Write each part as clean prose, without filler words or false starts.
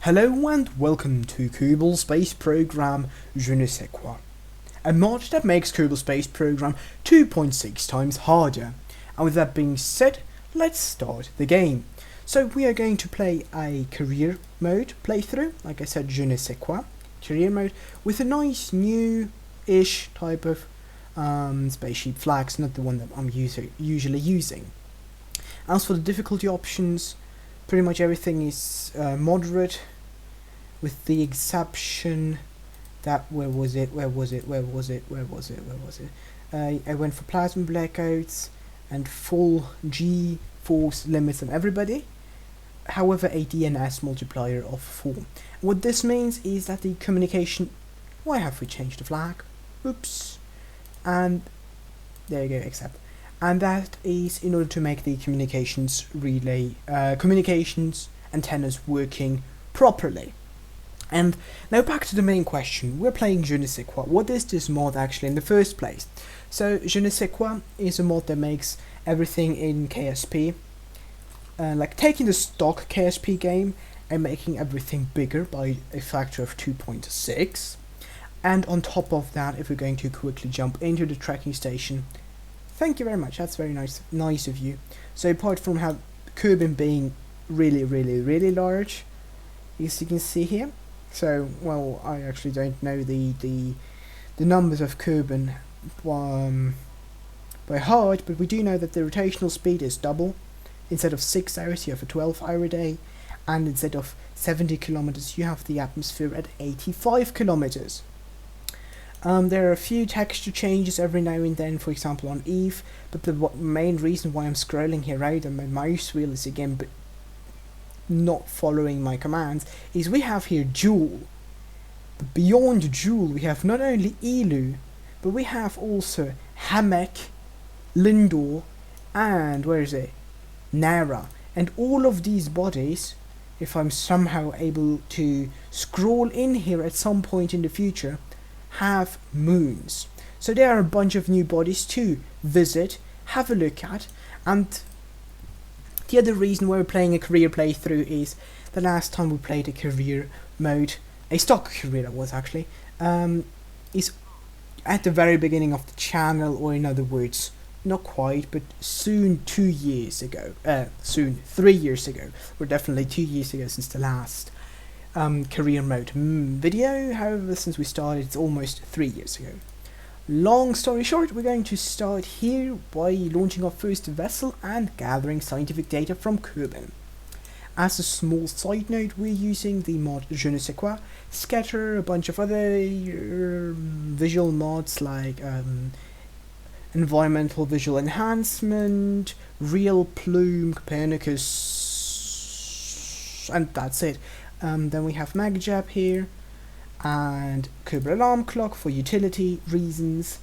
Hello and welcome to Kerbal Space Program JNSQ, a mod that makes Kerbal Space Program 2.6 times harder. And with that being said, let's start the game. So we are going to play a career mode playthrough, like I said, JNSQ, career mode, with a nice new-ish type of spaceship flags, not the one that I'm usually using. As for the difficulty options, pretty much everything is moderate, with the exception that I went for plasma blackouts and full G-force limits on everybody. However, a DNS multiplier of 4. What this means is that the communication... Why have we changed the flag? Oops. And there you go, accept. And that is in order to make the communications antennas working properly. And now back to the main question. We're playing JNSQ. What is this mod actually in the first place? So JNSQ is a mod that makes everything in KSP, like taking the stock KSP game and making everything bigger by a factor of 2.6. And on top of that, if we're going to quickly jump into the tracking station, thank you very much, that's very nice of you. So apart from how Kerbal being really large, as you can see here, so, well, I actually don't know the numbers of Kerbal by heart, but we do know that the rotational speed is double. Instead of 6 hours, you have a 12-hour day, and instead of 70 kilometers, you have the atmosphere at 85 kilometers. There are a few texture changes every now and then, for example on Eve, but the main reason why I'm scrolling here out and my mouse wheel is again not following my commands is we have here Joule. But beyond Joule we have not only Elu, but we have also Hammock, Lindor, and where is it? Nara. And all of these bodies, if I'm somehow able to scroll in here at some point in the future, have moons. So there are a bunch of new bodies to visit, have a look at, and the other reason why we're playing a career playthrough is the last time we played a career mode, a stock career that was actually, is at the very beginning of the channel, or in other words, not quite, but soon 2 years ago, soon 3 years ago, or definitely 2 years ago since the last career mode video. However, since we started, it's almost 3 years ago. Long story short, we're going to start here by launching our first vessel and gathering scientific data from Kerbal. As a small side note, we're using the mod JNSQ, Scatter, a bunch of other visual mods like Environmental Visual Enhancement, Real Plume, Kopernicus, and that's it. Then we have MagJab here, and Kerbal Alarm Clock for utility reasons,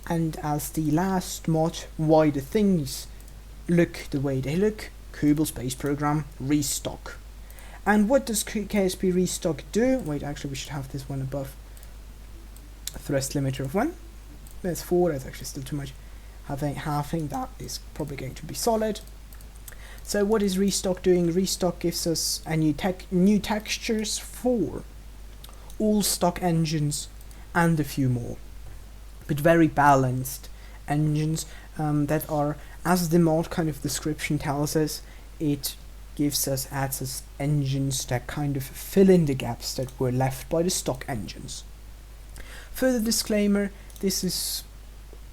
and as the last mod, why the things look the way they look, Kerbal Space Program ReStock. And what does KSP ReStock do? Wait, actually we should have this one above. A thrust limiter of 1. There's 4, that's actually still too much. Halving that is probably going to be solid. So what is ReStock doing? ReStock gives us a new textures for all stock engines and a few more, but very balanced engines that are, as the mod kind of description tells us, it adds us engines that kind of fill in the gaps that were left by the stock engines. Further disclaimer, this is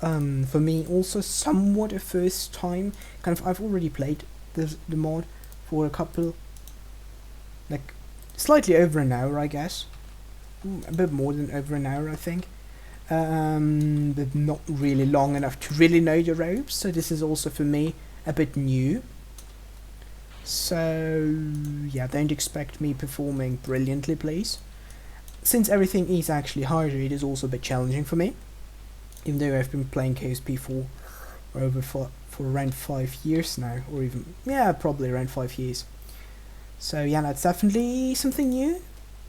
for me also somewhat a first time, I've already played the mod for a couple, like slightly over an hour I guess, a bit more than over an hour I think, but not really long enough to really know the ropes, so this is also for me a bit new. So yeah, don't expect me performing brilliantly please. Since everything is actually harder, it is also a bit challenging for me, even though I've been playing KSP for around 5 years now, or even, yeah, probably around 5 years. So yeah, that's definitely something new.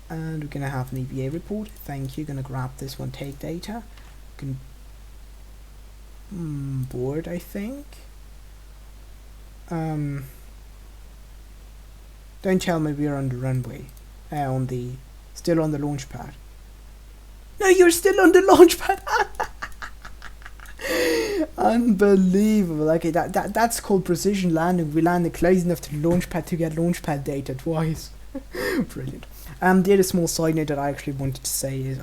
And we're gonna have an EBA report. Thank you. Gonna grab this one, take data. Board, I think. Don't tell me we're on the runway. Still on the launch pad. No, you're still on the launch pad. Unbelievable. Okay, that's called precision landing. We landed close enough to the launch pad to get launch pad data twice. Brilliant. The other small side note that I actually wanted to say is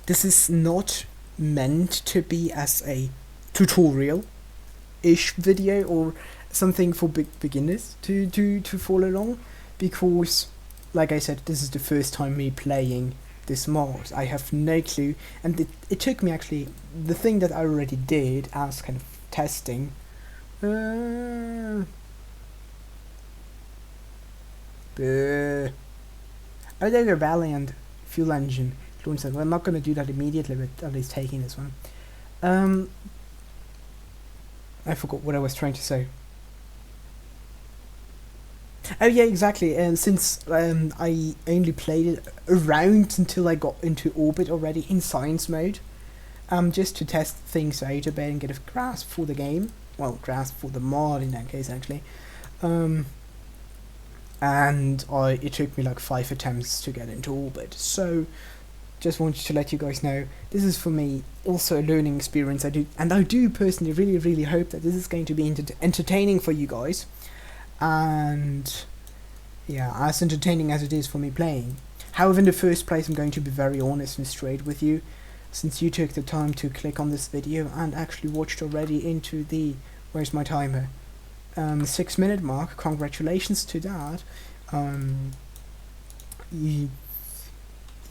this is not meant to be as a tutorial-ish video or something for beginners to follow along, because like I said, this is the first time me playing this mod. I have no clue, and it took me actually, the thing that I already did as kind of testing, oh, there go Valiant fuel engine launch. Well, I'm not going to do that immediately, but at least taking this one. I forgot what I was trying to say. Oh yeah, exactly. And since I only played it around until I got into orbit already in science mode, just to test things out a bit and get a grasp for the game. Well, grasp for the mod in that case, actually. And it took me like 5 attempts to get into orbit. So, just wanted to let you guys know, this is for me also a learning experience. I do personally really hope that this is going to be entertaining for you guys. And yeah, as entertaining as it is for me playing. However, in the first place, I'm going to be very honest and straight with you, since you took the time to click on this video and actually watched already into the, where's my timer, 6-minute mark. Congratulations to that.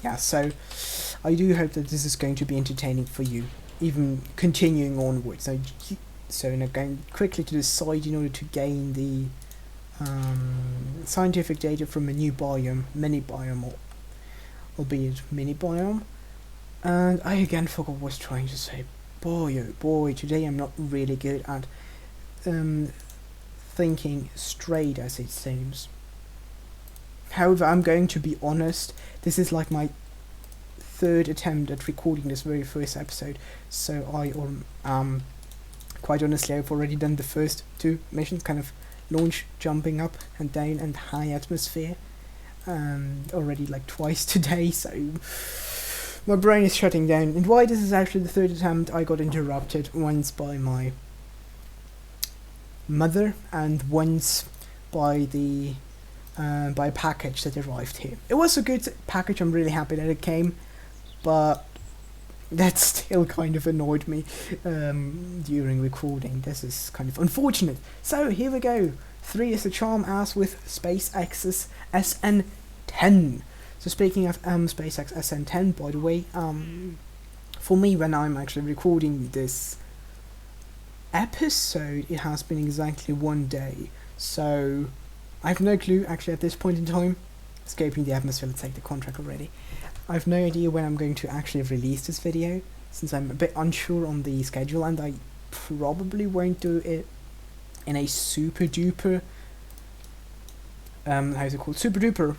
Yeah, so I do hope that this is going to be entertaining for you, even continuing onwards. So now going quickly to the side in order to gain the scientific data from a new biome, mini biome, albeit mini biome. And I again forgot what I was trying to say. Boy oh boy, today I'm not really good at thinking straight, as it seems. However, I'm going to be honest, this is like my 3rd attempt at recording this very first episode, so quite honestly, I've already done the first 2 missions, kind of launch, jumping up and down and high atmosphere, already like twice today, so my brain is shutting down. And why this is actually the 3rd attempt, I got interrupted once by my mother and once by the by a package that arrived here. It was a good package, I'm really happy that it came, but that still kind of annoyed me during recording. This is kind of unfortunate. So here we go. 3 is the charm, as with SpaceX's SN10. So speaking of SpaceX SN10, by the way, for me, when I'm actually recording this episode, it has been exactly 1 day. So I have no clue actually at this point in time. Escaping the atmosphere, let's take the contract already. I have no idea when I'm going to actually release this video, since I'm a bit unsure on the schedule, and I probably won't do it in a super duper how's it called? Super duper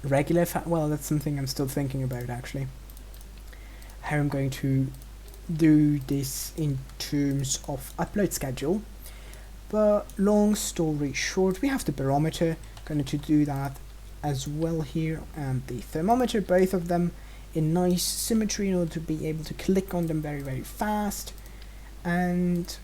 regular well, that's something I'm still thinking about actually. How I'm going to do this in terms of upload schedule. But long story short, we have the barometer, going to do that as well here, and the thermometer, both of them in nice symmetry in order to be able to click on them very fast. And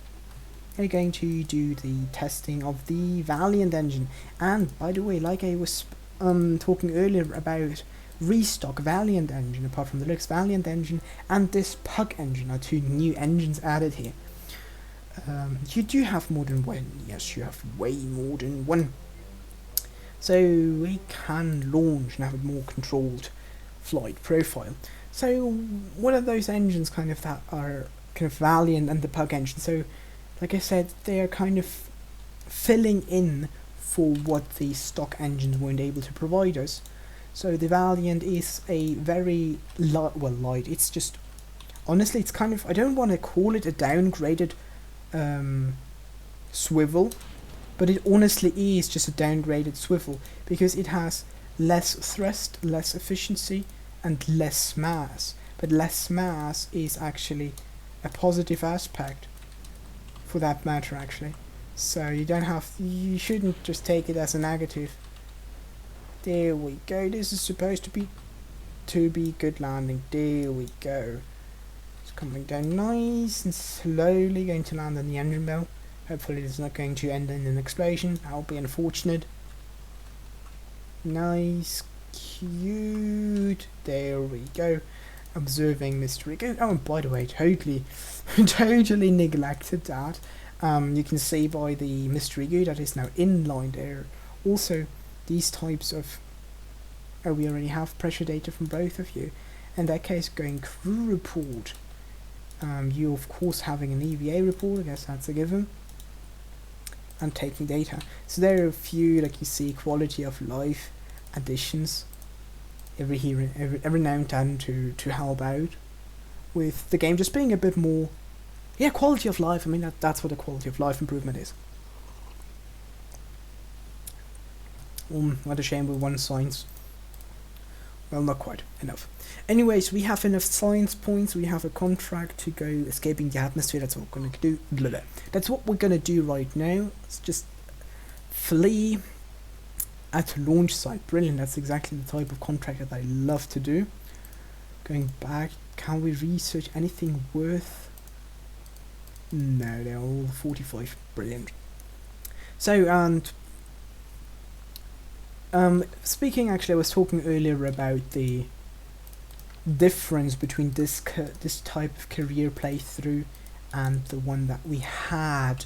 we're going to do the testing of the Valiant engine. And by the way, like I was talking earlier about ReStock Valiant engine, apart from the Lux Valiant engine and this Pug engine are 2 new engines added here. You do have more than 1, yes, you have way more than 1. So we can launch and have a more controlled flight profile. So one of those engines kind of that are kind of Valiant and the Pug engine. So like I said, they are kind of filling in for what the stock engines weren't able to provide us. So the Valiant is a very light, it's just, honestly, it's kind of, I don't want to call it a downgraded swivel, but it honestly is just a downgraded swivel, because it has less thrust, less efficiency, and less mass. But less mass is actually a positive aspect for that matter, actually. So you shouldn't just take it as a negative. There we go. This is supposed to be good landing. There we go. It's coming down nice and slowly, going to land on the engine bell. Hopefully it's not going to end in an explosion. That would be unfortunate. Nice, cute. There we go. Observing Mr. Ego. Oh, and by the way, totally neglected that. You can see by the Mr. Ego that is now inline there. Also, these types of... Oh, we already have pressure data from both of you. In that case, going crew report. You, of course, having an EVA report. I guess that's a given. And taking data. So there are a few, like you see, quality of life additions every now and then to help out with the game just being a bit more, yeah, quality of life. I mean, that's what a quality of life improvement is. What a shame we won science. Well, not quite enough. Anyways, we have enough science points. We have a contract to go escaping the atmosphere. That's what we're going to do. Blah, blah. That's what we're going to do right now. It's just flee at launch site. Brilliant. That's exactly the type of contract that I love to do. Going back, can we research anything worth? No, they're all 45. Brilliant. So, and speaking, actually, I was talking earlier about the difference between this type of career playthrough and the one that we had,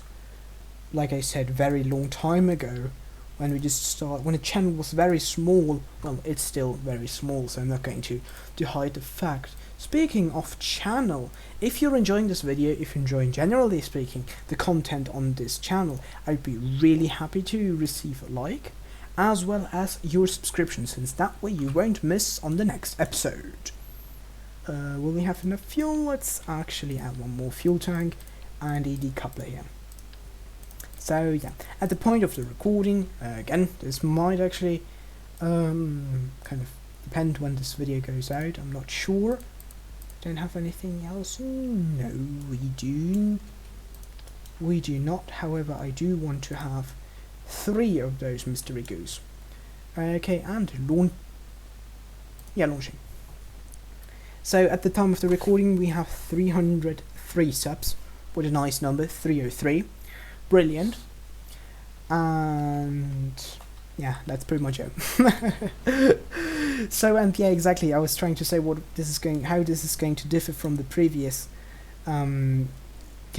like I said, very long time ago, when we just when the channel was very small. Well, it's still very small, so I'm not going to hide the fact. Speaking of channel, if you're enjoying this video, if you're enjoying, generally speaking, the content on this channel, I'd be really happy to receive a like, as well as your subscription, since that way you won't miss on the next episode. Will we have enough fuel? Let's actually add one more fuel tank and a decoupler here. So yeah, at the point of the recording, again, this might actually kind of depend when this video goes out. I'm not sure. Don't have anything else. No, we do not. However, I do want to have 3 of those mystery goos. Okay, and launching. So at the time of the recording, we have 303 subs. What a nice number, 303. Brilliant. And yeah, that's pretty much it. So, and yeah, exactly, I was trying to say how this is going to differ from the previous kind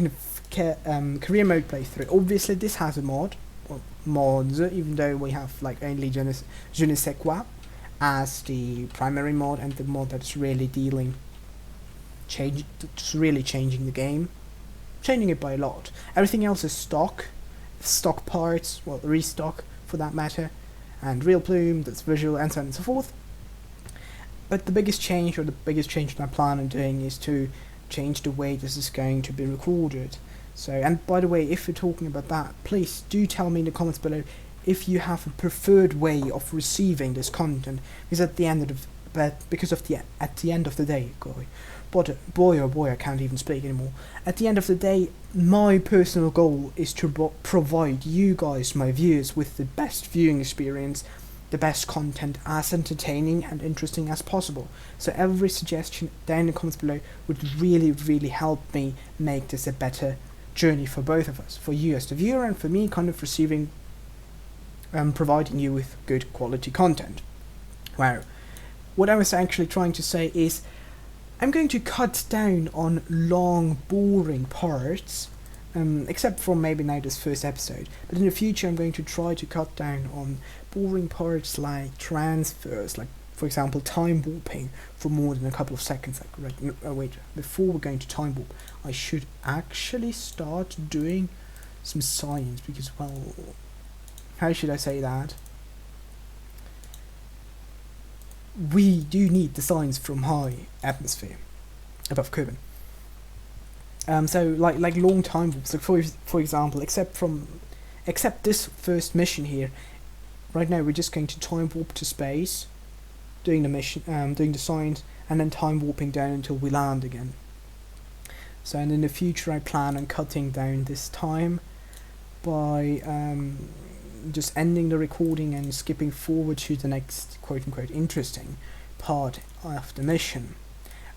of career mode playthrough. Obviously this has a mod, or mods, even though we have like only JNSQ as the primary mod, and the mod that's really changing the game, changing it by a lot. Everything else is stock parts, well, ReStock for that matter, and real Plume, that's visual, and so on and so forth. But the biggest change, that I plan on doing, is to change the way this is going to be recorded. So, and by the way, if you're talking about that, please do tell me in the comments below if you have a preferred way of receiving this content, because at the end of the day, boy oh boy, I can't even speak anymore. At the end of the day, my personal goal is to provide you guys, my viewers, with the best viewing experience, the best content, as entertaining and interesting as possible. So every suggestion down in the comments below would really help me make this a better journey for both of us, for you as the viewer, and for me kind of receiving, providing you with good quality content. Wow. What I was actually trying to say is, I'm going to cut down on long, boring parts, except for maybe now this first episode. But in the future, I'm going to try to cut down on boring parts like transfers, like, for example, time warping for more than a couple of seconds. Like, wait, before we're going to time warp, I should actually start doing some science, because, well, how should I say that? We do need the science from high atmosphere above Kerbal. So like long time warps, like for example, except this first mission here, right now we're just going to time warp to space, doing the mission, doing the science, and then time warping down until we land again. So, and in the future I plan on cutting down this time by just ending the recording and skipping forward to the next quote-unquote interesting part of the mission.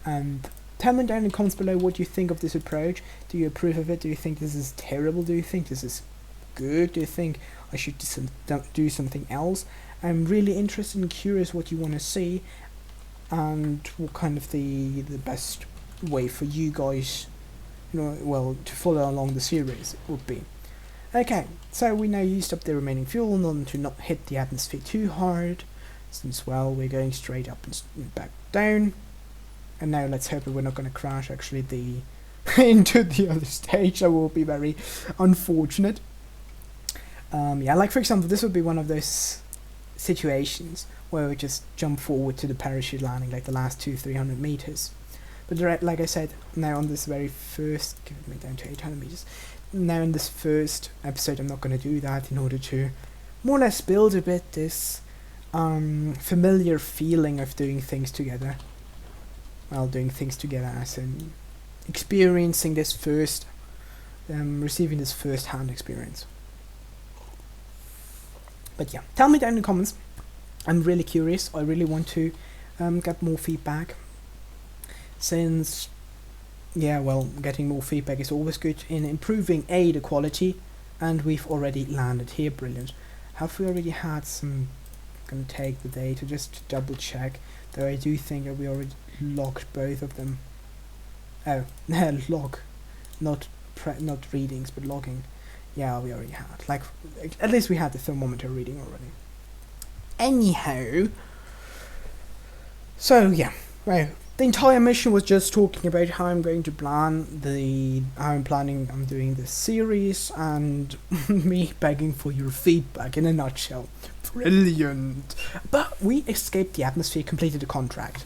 And tell me down in the comments below what you think of this approach. Do you approve of it? Do you think this is terrible? Do you think this is good? Do you think I should do something else? I'm really interested and curious what you want to see, and what kind of the best way for you guys, to follow along the series would be. Okay, so we now used up the remaining fuel in order to not hit the atmosphere too hard, since, well, we're going straight up and back down. And now let's hope that we're not going to crash actually into the other stage. That will be very unfortunate. Yeah, like for example, this would be one of those situations where we just jump forward to the parachute landing, like the last 200-300 meters. But like I said, now on this very first, give me down to 800 meters. Now in this first episode, I'm not going to do that, in order to more or less build a bit this familiar feeling of doing things together. Well, doing things together as in experiencing this first, receiving this first-hand experience. But yeah, tell me down in the comments. I'm really curious. I really want to get more feedback, since, yeah, well, getting more feedback is always good in improving the quality, and we've already landed here. Brilliant. Have we already had some? I'm gonna take the data just to double check, though I do think that we already logged both of them. Oh, log, not readings, but logging. Yeah, we already had. Like, at least we had the thermometer reading already. Anyhow, so yeah, right. The entire mission was just talking about how I'm going to I'm doing this series, and me begging for your feedback in a nutshell. Brilliant. But we escaped the atmosphere, completed the contract.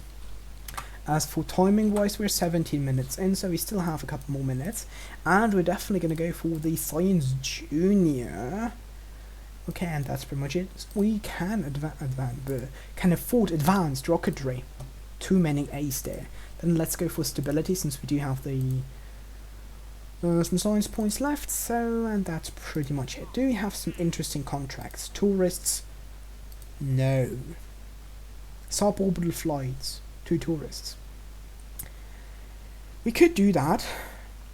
As for timing wise, we're 17 minutes in, so we still have a couple more minutes, and we're definitely going to go for the Science Junior. Okay, and that's pretty much it. We can afford advanced rocketry. Too many A's there. Then let's go for stability, since we do have some science points left. So, and that's pretty much it. Do we have some interesting contracts? Tourists? No. Suborbital flights. 2 tourists. We could do that.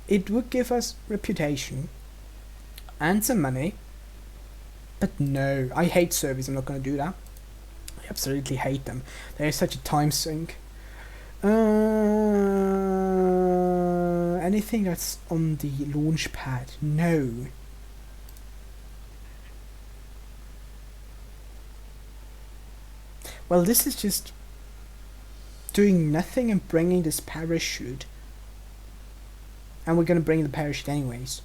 It would give us reputation and some money. But no, I hate surveys. I'm not going to do that. I absolutely hate them. They're such a time sink. Anything that's on the launch pad? No. Well, this is just doing nothing and bringing this parachute. And we're going to bring the parachute anyways.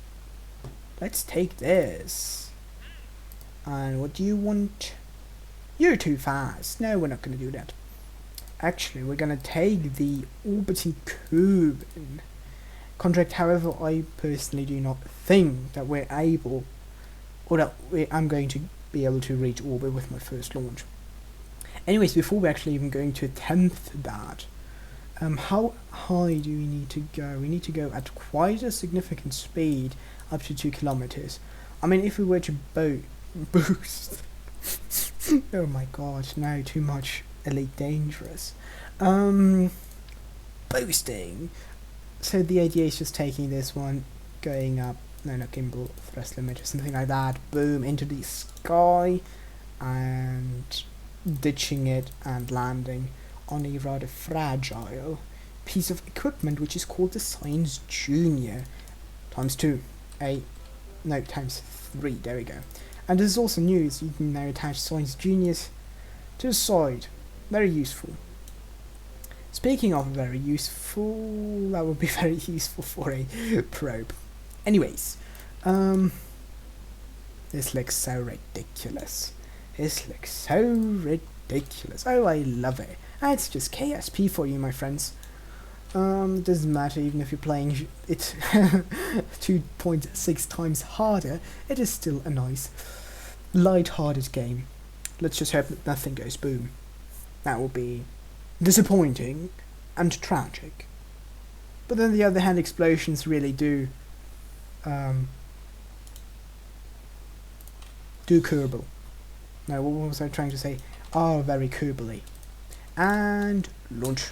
Let's take this. And what do you want? You're too fast. No, we're not going to do that. Actually, we're going to take the orbiting Kerbal contract. However, I personally do not think that we're able, or that I'm going to be able to reach orbit with my first launch. Anyways, before we're actually even going to attempt that, how high do we need to go? We need to go at quite a significant speed, up to 2 kilometers. I mean, if we were to boost, oh my god, no, too much Elite Dangerous. Boosting. So the idea is just taking this one, going up, no, not gimbal, thrust limit or something like that, boom, into the sky, and ditching it and landing on a rather fragile piece of equipment, which is called the Science Junior. Times 3, there we go. And this is also news, you can now attach Science Juniors to the side. Very useful. Speaking of very useful, that would be very useful for a probe. Anyways, this looks so ridiculous. This looks so ridiculous. Oh, I love it. It's just KSP for you, my friends. It doesn't matter even if you're playing it 2.6 times harder. It is still a nice, light-hearted game. Let's just hope that nothing goes boom. That will be disappointing and tragic. But on the other hand, explosions really do Do Kerbal. No, what was I trying to say? Oh, very Kerbal-y. And launch.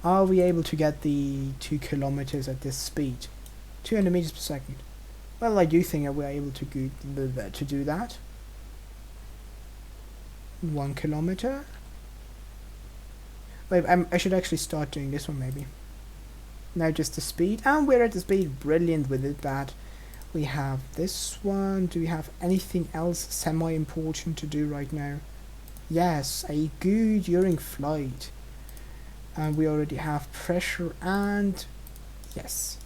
Are we able to get the 2 kilometers at this speed? 200 meters per second. Well, I do think that we're able to do that. 1 kilometer. Wait, I should actually start doing this one maybe. Now just the speed, and we're at the speed. Brilliant with it. That we have this one. Do we have anything else semi-important to do right now? Yes, a good during flight. And we already have pressure, and yes,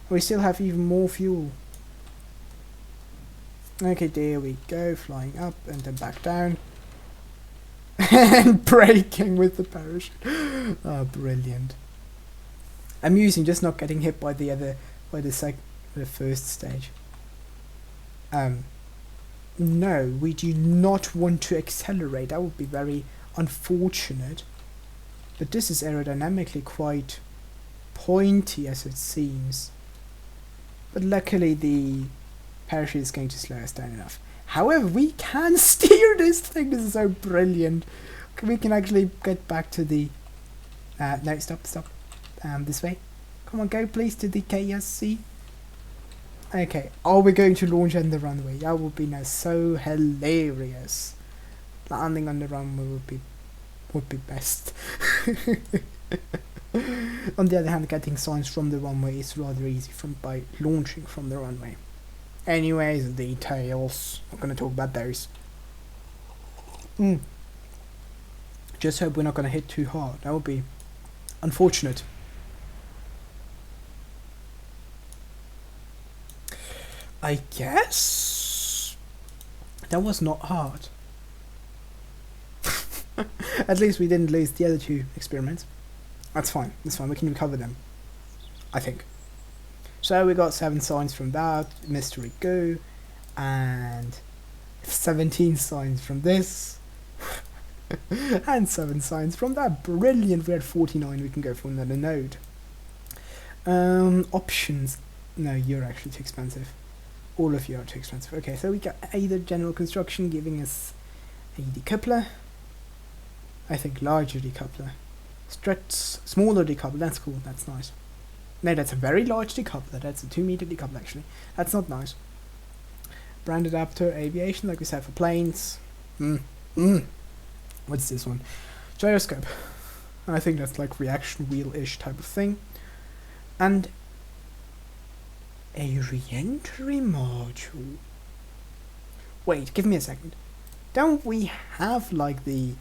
we still have even more fuel. Okay, there we go, flying up and then back down. And braking with the parachute. Oh, brilliant. Amusing, just not getting hit by the first stage. No, we do not want to accelerate. That would be very unfortunate. But this is aerodynamically quite pointy as it seems. But luckily the parachute is going to slow us down enough. However, we can steer this thing. This is so brilliant. We can actually get back to the... no, stop. This way. Come on, go please to the KSC. Okay, are we going to launch on the runway? That would be now so hilarious. Landing on the runway would be best. On the other hand, getting signs from the runway is rather easy by launching from the runway. Anyways, details. Not gonna talk about those. Just hope we're not gonna hit too hard. That would be unfortunate. I guess that was not hard. At least we didn't lose the other 2 experiments. That's fine. We can recover them, I think. So we got 7 signs from that, mystery go, and 17 signs from this, and 7 signs from that. Brilliant. We're at 49. We can go for another node. Options. No, you're actually too expensive. All of you are too expensive. Okay, so we got either general construction giving us a decoupler. I think larger decoupler. Struts, smaller decoupler. That's cool. That's nice. No, that's a very large decoupler. That's a 2 meter decoupler actually. That's not nice. Brand adapter, aviation, like we said for planes. What's this one? Gyroscope. I think that's like reaction wheel-ish type of thing. And a re-entry module. Wait, give me a second. Don't we have like the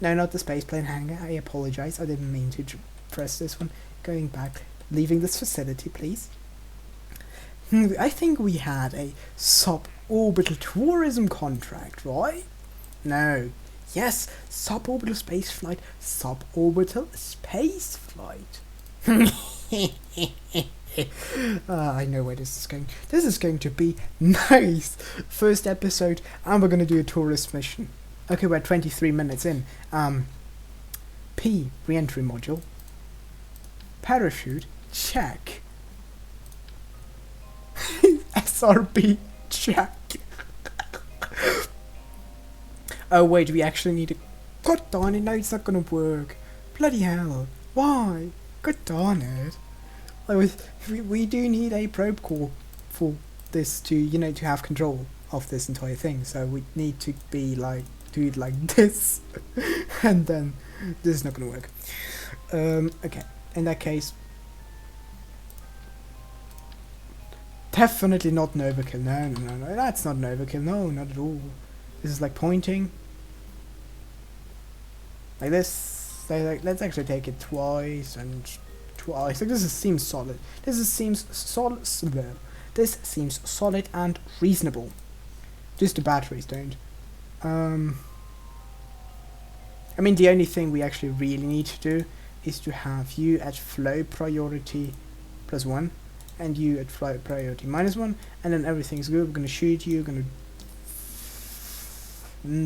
no, not the spaceplane hangar. I apologize. I didn't mean to press this one. Going back, leaving this facility, please. I think we had a suborbital tourism contract, right? No. Yes, suborbital space flight. Suborbital space flight. I know where this is going. This is going to be nice. First episode, and we're going to do a tourist mission. Okay, we're 23 minutes in. P, re-entry module. Parachute, check. SRB, check. Oh wait, we actually need to... God darn it, no, it's not gonna work. Bloody hell. Why? God darn it. We do need a probe core for this to, you know, to have control of this entire thing. So we need to be like, do it like this. And then this is not gonna work. Okay, in that case, definitely not an overkill. No, that's not an overkill. No, not at all. This is like pointing like this. Like, let's actually take it twice and twice. Like this seems solid. This seems solid and reasonable. Just the batteries don't. I mean, the only thing we actually really need to do is to have you at flow priority +1 and you at flow priority -1, and then everything's good. We're gonna shoot you, gonna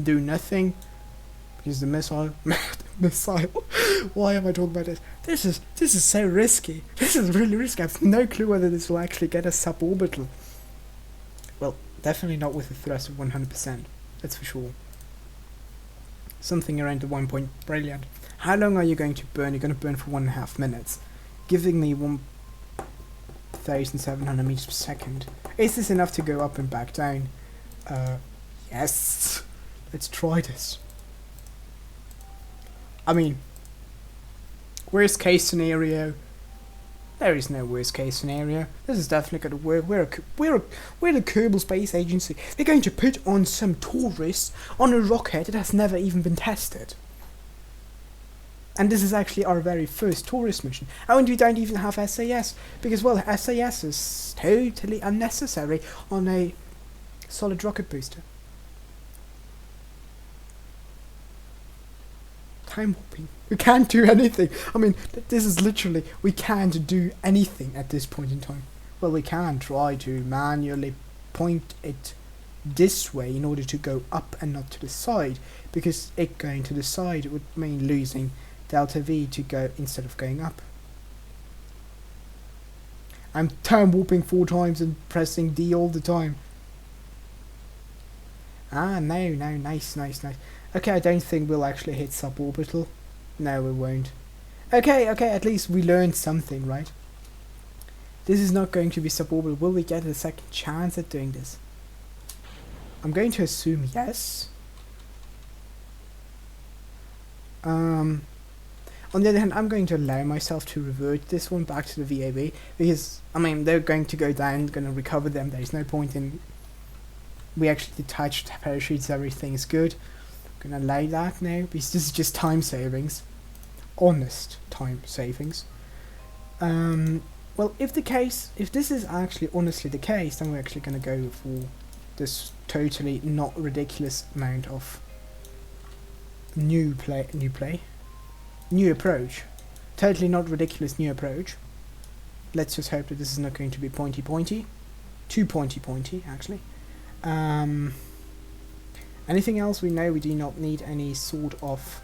do nothing because the missile why am I talking about this? This is so risky. This is really risky. I have no clue whether this will actually get us suborbital. Well, Definitely not with a thrust of 100%, that's for sure. Something around the 1 point, brilliant. How long are you going to burn? You're going to burn for 1.5 minutes, giving me 1,700 meters per second. Is this enough to go up and back down? Yes. Let's try this. I mean, worst case scenario. There is no worst case scenario. This is definitely going to work. We're the Kerbal Space Agency. They're going to put on some tourists on a rocket that has never even been tested. And this is actually our very first tourist mission. And we don't even have SAS. Because, well, SAS is totally unnecessary on a solid rocket booster. Time warping. We can't do anything. I mean, this is literally, we can't do anything at this point in time. Well, we can try to manually point it this way in order to go up and not to the side, because it going to the side would mean losing delta V to go instead of going up. I'm time warping 4 times and pressing D all the time. Ah, no, nice. Okay, I don't think we'll actually hit suborbital. No, we won't. Okay, at least we learned something, right? This is not going to be suborbital. Will we get a second chance at doing this? I'm going to assume yes. On the other hand, I'm going to allow myself to revert this one back to the VAB, because, I mean, they're going to go down, going to recover them. There's no point in... We actually detached parachutes, everything is good. I'm going to allow that now, because this is just time savings. Honest time savings. Well, if this is actually honestly the case, then we're actually going to go for this totally not ridiculous amount of new approach. Totally not ridiculous new approach. Let's just hope that this is not going to be pointy. Too pointy actually. Anything else? We know we do not need any sort of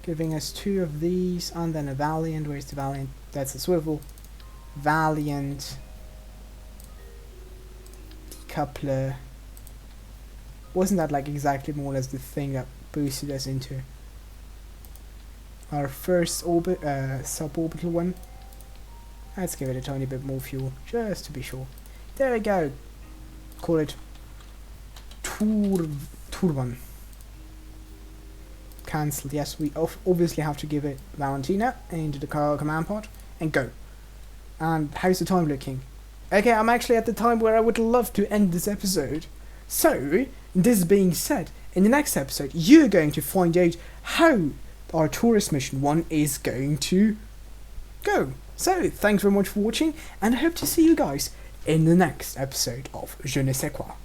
giving us 2 of these, and then a Valiant. Where's the Valiant? That's a swivel. Valiant, decoupler. Wasn't that like exactly more or less the thing that boosted us into our first suborbital one? Let's give it a tiny bit more fuel, just to be sure. There we go. Call it Turban. Cancelled. Yes, we obviously have to give it Valentina into the command pod and go. And how's the time looking? Okay, I'm actually at the time where I would love to end this episode. So, this being said, in the next episode, you're going to find out how our tourist mission 1 is going to go. So, thanks very much for watching, and I hope to see you guys in the next episode of JNSQ-KSP.